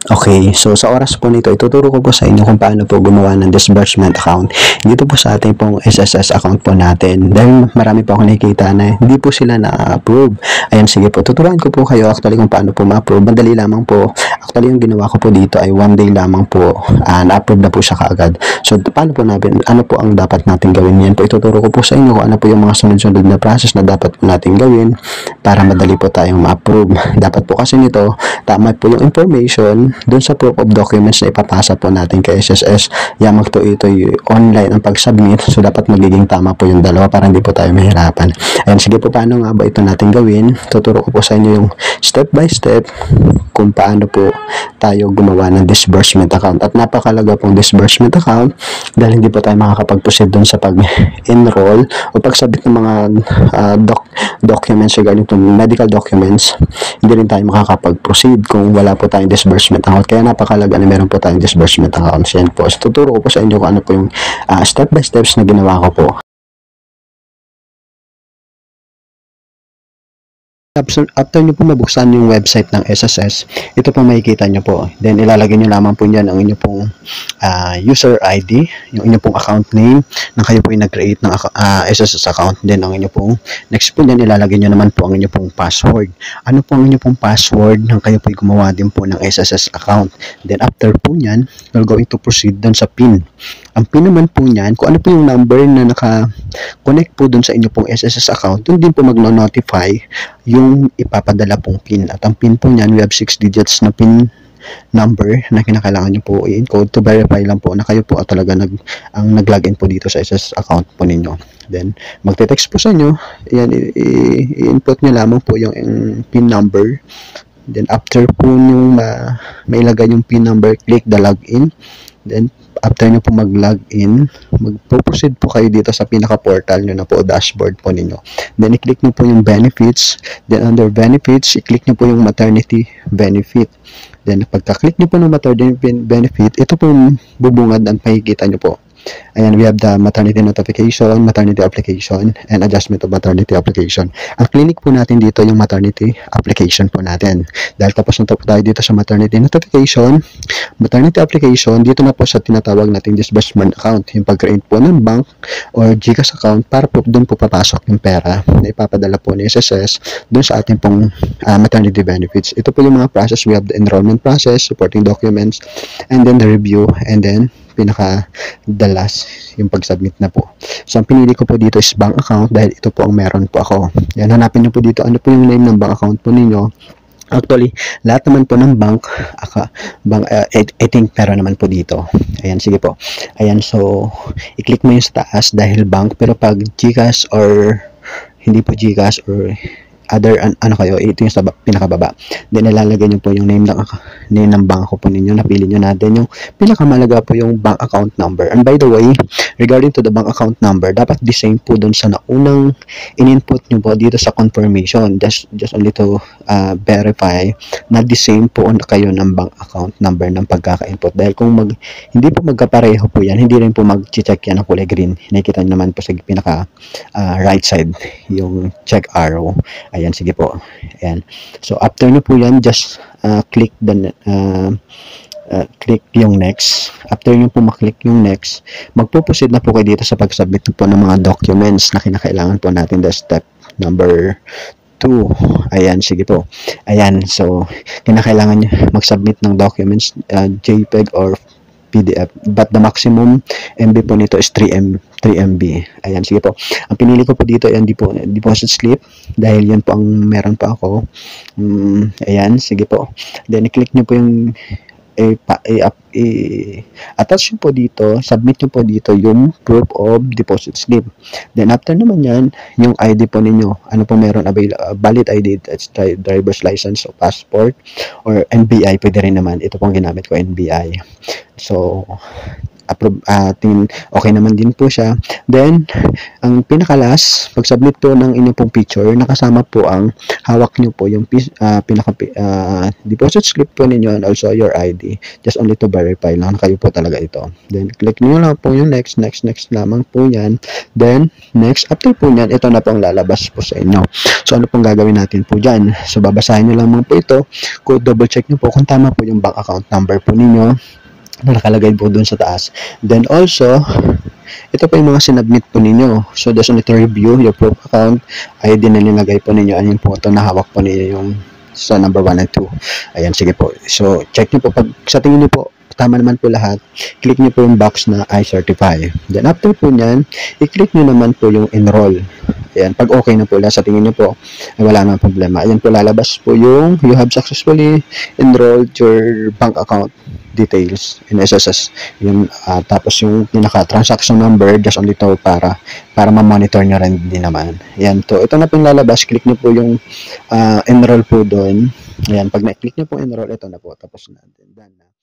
Okay, so sa oras po nito, ituturo ko po sa inyo kung paano po gumawa ng disbursement account dito po sa ating pong SSS account po natin. Dahil marami po akong nakikita na hindi po sila na-approve. Ayan, sige po, tuturuan ko po kayo actually kung paano po ma-approve. Madali lamang po. Actually, yung ginawa ko po dito ay 1 day lamang po. Na-approve na po siya kaagad. So, paano po natin, ano po ang dapat natin gawin? Yan po, ituturo ko po sa inyo kung ano po yung mga sunod-sunod na process na dapat po natin gawin para madali po tayong ma-approve. Dapat po kasi nito, tama po yung information doon sa proof of documents na ipapasa po natin kay SSS. Yamag to ito online ang pag-submit, so dapat magiging tama po yung dalawa para hindi po tayo mahirapan. Ayan, sige po, paano nga ba ito natin gawin? Tuturo ko po sa inyo yung step by step kung paano po tayo gumawa ng disbursement account. At napakalaga pong disbursement account dahil hindi po tayo makakapag-proceed doon sa pag-enroll o pag-submit ng mga documents regarding to medical documents. Hindi rin tayo makakapag-proceed kung wala po tayong disbursement account. Kaya napakalaga na meron po tayong disbursement account. Yan po. So, tuturo ko po sa inyo kung ano po yung step by steps na ginawa ko po. After nyo po mabuksan yung website ng SSS, ito po makikita nyo po. Then, ilalagay nyo lamang po dyan ang inyo pong user ID, yung inyo pong account name, na kayo po yung nag-create ng SSS account. Then, ang inyo pong, next po dyan, ilalagay nyo naman po ang inyo pong password. Ano po ang inyo pong password nang kayo po yung gumawa din po ng SSS account. Then, after po nyan, we're going to proceed dun sa PIN. Ang PIN naman po nyan, kung ano po yung number na naka-connect po dun sa inyo pong SSS account, dun din po mag-notify yung ipapadala pong PIN. At ang PIN po niyan, we have 6 digits na PIN number na kinakailangan nyo po i-encode to verify lang po na kayo po talaga ang nag-login po dito sa SS account po ninyo. Then, magte-text po sa inyo. Yan, i-input nyo lamang po yung PIN number. Then, after po nyo mailagay yung PIN number, click the login. Then, after nyo po mag-login, mag-proceed po kayo dito sa pinaka-portal nyo na po, dashboard po ninyo. Then, i-click nyo po yung benefits. Then, under benefits, i-click nyo po yung maternity benefit. Then, pagka-click nyo po ng maternity benefit, ito po yung bubungad ang makikita nyo po. Ayan, we have the maternity notification, maternity application, and adjustment of maternity application. Ang clinic po natin dito yung maternity application po natin. Dahil tapos na po tayo dito sa maternity notification, maternity application, dito na po sa tinatawag nating disbursement account, yung pag-create po ng bank or GCash account para po doon po papasok yung pera na ipapadala po ni SSS doon sa ating pong maternity benefits. Ito po yung mga process. We have the enrollment process, supporting documents, and then the review, and then the last, yung pag-submit na po. So, ang pinili ko po dito is bank account dahil ito po ang meron po ako. Yan, hanapin nyo po dito ano po yung name ng bank account po ninyo. Actually, lahat naman po ng bank, I think meron naman po dito. Ayan, sige po. Ayan, so, i-click mo yung sa taas dahil bank, pero pag GCash or hindi po GCash or other ano kayo, ito yung sa pinakababa. Then ilalagay niyo po yung name ng bangko po ninyo. Napili niyo natin yung pinakamalaga po yung bank account number. And by the way, regarding to the bank account number, dapat the same po dun sa naunang in-input niyo po dito sa confirmation. Just only to verify na the same po kayo ng bank account number ng pagkaka-input. Dahil kung hindi po magkapareho po yan, hindi rin po mag-check yan ng kulay green. Nakikita niyo naman po sa pinaka right side yung check arrow. Ayan, sige po. Ayan. So, after nyo po yan, just click click yung next. After nyo po maklik yung next, magpo-proceed na po kayo dito sa pag-submit po ng mga documents na kinakailangan po natin. The step number 2. Ayan, sige po. Ayan, so, kinakailangan nyo mag-submit ng documents, JPEG or PDF. But the maximum MB po nito is 3 MB. Ayan, sige po. Ang pinili ko po dito, ayan, deposit slip. Dahil yan po ang meron pa ako. Ayan, sige po. Then, i-click nyo po yung attach nyo po dito, submit nyo po dito yung proof of deposit slip. Then, after naman yan, yung ID po ninyo. Ano po meron? Valid ID, that's driver's license o passport or NBI, pwede rin naman. Ito pong ginamit ko, NBI. So, approve, tingin okay naman din po siya. Then, ang pinakalas, pag-submit po ng inyong pong picture, nakasama po ang hawak nyo po yung deposit slip po ninyo and also your ID. Just only to verify lang na kayo po talaga ito. Then, click nyo lang po yung next lamang po yan. Then, next, after po yan, ito na pong lalabas po sa inyo. So, ano pong gagawin natin po dyan? So, babasahin nyo lamang po ito. Double check nyo po kung tama po yung bank account number po ninyo na nakalagay po doon sa taas. Then also, ito po yung mga sinubmit po ninyo. So, just only to review your proof account, ID na nilagay po ninyo. Ayun po ito, nahawak po ninyo yung sa number 1 and 2. Ayan, sige po. So, check nyo po. Pag sa tingin nyo po, tama naman po lahat, click nyo po yung box na I certify. Then, after po nyan, i-click nyo naman po yung enroll. Ayan, pag okay na po sa tingin nyo po, ay wala nang problema. Ayan po, lalabas po yung you have successfully enrolled your bank account details in SSS. Yun, tapos yung pinaka-transaction number, just only to para ma-monitor nyo rin din naman. Ayan, to ito na po yung lalabas. Click nyo po yung enroll po doon. Ayan, pag na-click nyo po enroll, ito na po. Tapos na. Done na.